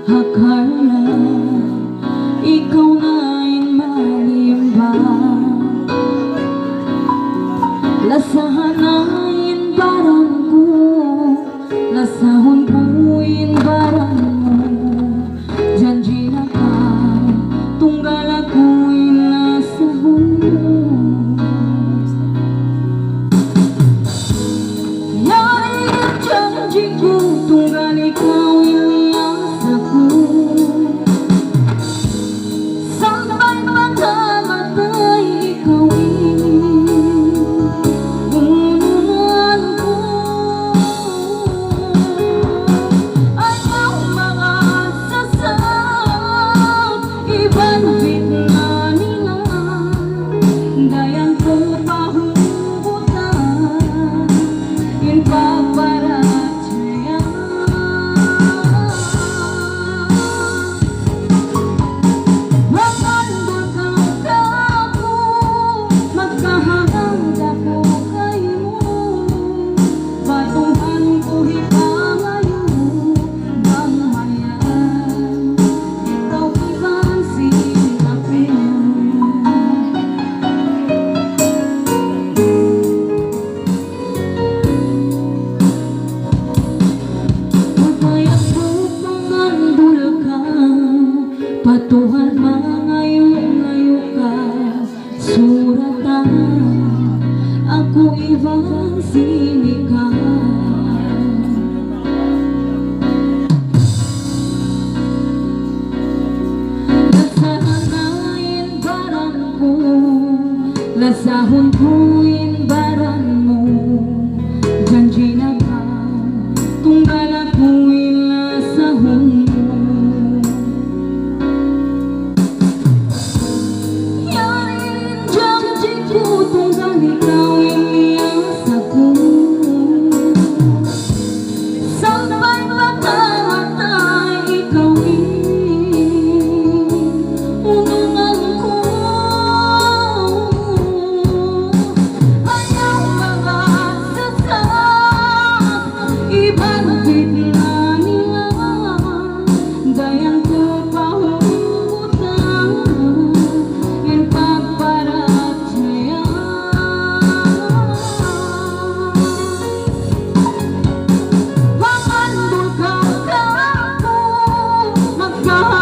Akala ikaw na malimba, lasahanain barang ko, lasahon buin barang mo. Janji na ka, tunggal ako'y nasahon. Yari ang janji ko, tunggal ikaw ilias ako. Sampai mata-matay ikaw unuan ko. Ayaw mga sasal, ibanbit na nila, dayan ko pahubutan, in paparatya. Magandol ka ako, magkahangga ko kayo, batuhan ko hipangayon, bang mayan, ikaw ipansin ako. Magpayak ko pangandol ka, patuhan mangayo-ngayo ka, suratan ako ibang sinika. Lasahanain barang ko, lasahon ko'y barang mo. Janji na ka, tunggal ako'y lasahon mo. Yarin janji ko, tunggal ikaw ilias ako. Sampai mata-matay ikaw unungan ko. Ayaw mga sasal, ibanbit na nila, dayan ko pahubutan, in paparatya. Magandol ka ako, magkahangga